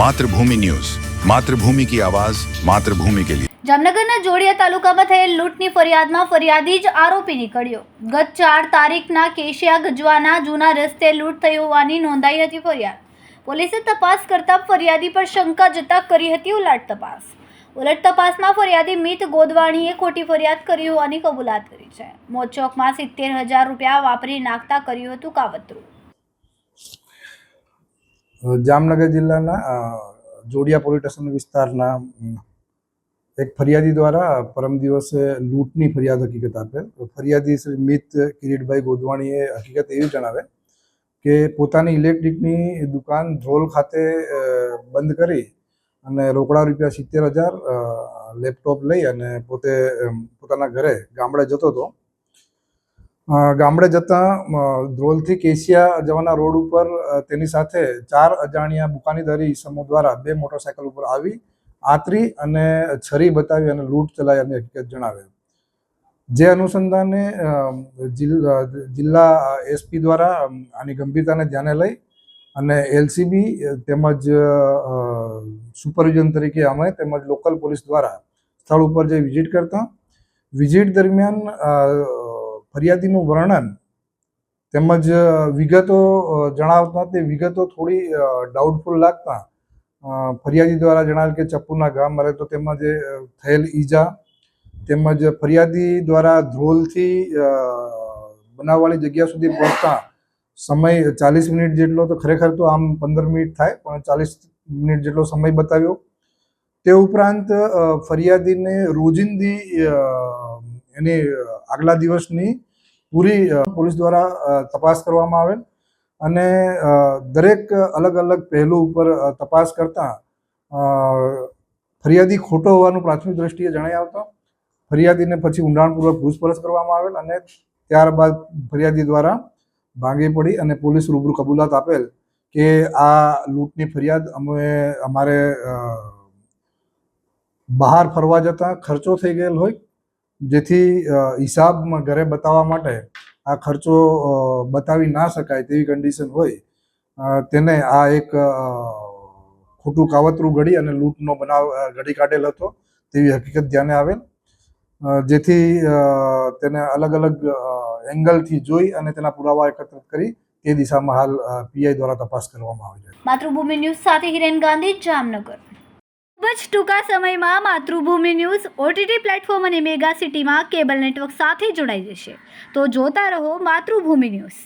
मातृभूमि न्यूज, मातृभूमि की आवाज, मातृभूमि के लिए। જામનગરના જોડિયા તાલુકામાં થયેલ લૂંટની ફરિયાદમાં ફરિયાદી જ આરોપી નીકળ્યો। ગત 4 તારીખના કેશિયા ગજવાના જૂના રસ્તે લૂંટ થઈ હોવાની નોંધાઈ હતી ફરિયાદ। પોલીસે તપાસ કરતા ફરિયાદી પર શંકા જતા કરી હતી ઉલટ તપાસમાં ફરિયાદી મિત ગોદવાણીએ ખોટી ફરિયાદ કરી હોવાની કબૂલાત કરી છે। મોજચોકમાં 70,000 રૂપિયા વાપરી નાખતા કર્યું હતું કાવતરું। જામનગર જિલ્લાના જોડિયા પોલીસ સ્ટેશન વિસ્તારના એક ફરિયાદી દ્વારા પરમ દિવસે લૂંટની ફરિયાદ હકીકત આપેલ। ફરિયાદી શ્રી મિત કિરીટભાઈ ગોદવાણીએ હકીકત એવી જણાવે કે પોતાની ઇલેક્ટ્રિકની દુકાન ધ્રોલ ખાતે બંધ કરી અને રોકડા રૂપિયા 70,000 લેપટોપ લઈ અને પોતે પોતાના ઘરે ગામડે જતો હતો। ગામડે જતાં ધ્રોલથી કેશિયા જવાના રોડ ઉપર તેની સાથે 4 અજાણ્યા બુકાનીધારી ઇસમો દ્વારા 2 મોટરસાયકલ ઉપર આવી આતરી અને છરી બતાવી અને લૂંટ ચલાવી હકીકત જણાવે। જે અનુસંધાને જિલ્લા એસપી દ્વારા આની ગંભીરતાને ધ્યાને લઈ અને એલસીબી તેમજ સુપરવિઝન તરીકે અમે તેમજ લોકલ પોલીસ દ્વારા સ્થળ ઉપર જઈ વિઝિટ દરમિયાન ફરિયાદીનું વર્ણન તેમજ વિગતો જણાવતા તે વિગતો થોડી ડાઉટફુલ લાગતા ફરિયાદી દ્વારા જણાવેલ કે ચપ્પુના ઘા મરે તો તેમાં જે થયેલ ઈજા તેમજ ફરિયાદી દ્વારા ધ્રોલથી બનાવવાળી જગ્યા સુધી પહોંચતા સમય 40 મિનિટ જેટલો, તો ખરેખર તો આમ 15 મિનિટ થાય પણ 40 મિનિટ જેટલો સમય બતાવ્યો। તે ઉપરાંત ફરિયાદીને રોજિંદી એની આગલા દિવસની પૂરી પોલીસ દ્વારા તપાસ કરવામાં આવેલ અને દરેક અલગ અલગ પહેલું ઉપર તપાસ કરતાં ફરિયાદી ખોટો હોવાનું પ્રાથમિક દ્રષ્ટિએ જણાઈ આવતા ફરિયાદીને પછી ઊંડાણપૂર્વક પૂછપરછ કરવામાં આવેલ અને ત્યારબાદ ફરિયાદી દ્વારા ભાંગી પડી અને પોલીસ રૂબરૂ કબૂલાત આપેલ કે આ લૂંટની ફરિયાદ અમારે બહાર ફરવા જતાં ખર્ચો થઈ ગયેલ હોય, જેથી હિસાબમાં ઘરે બતાવવા માટે આ ખર્ચો બતાવી ના શકાય તેવી કન્ડિશન હોય તેને આ એક ખોટું કાવતરું ઘડી અને લૂંટનો બનાવ ઘડી કાઢેલ હતો તેવી હકીકત ધ્યાને આવેલ, જેથી તેને અલગ અલગ એંગલથી જોઈ અને તેના પુરાવા એકત્રિત કરી તે દિશામાં હાલ પીઆઈ દ્વારા તપાસ કરવામાં આવે છે। માતૃભૂમિ ન્યૂઝ સાથે હિરેન ગાંધી, જામનગર। ખૂબ જ ટૂંકા સમયમાં માતૃભૂમિ ન્યૂઝ ઓટીટી પ્લેટફોર્મ અને મેગા સિટીમાં કેબલ નેટવર્ક સાથે જોડાઈ જશે, તો જોતા રહો માતૃભૂમિ ન્યૂઝ।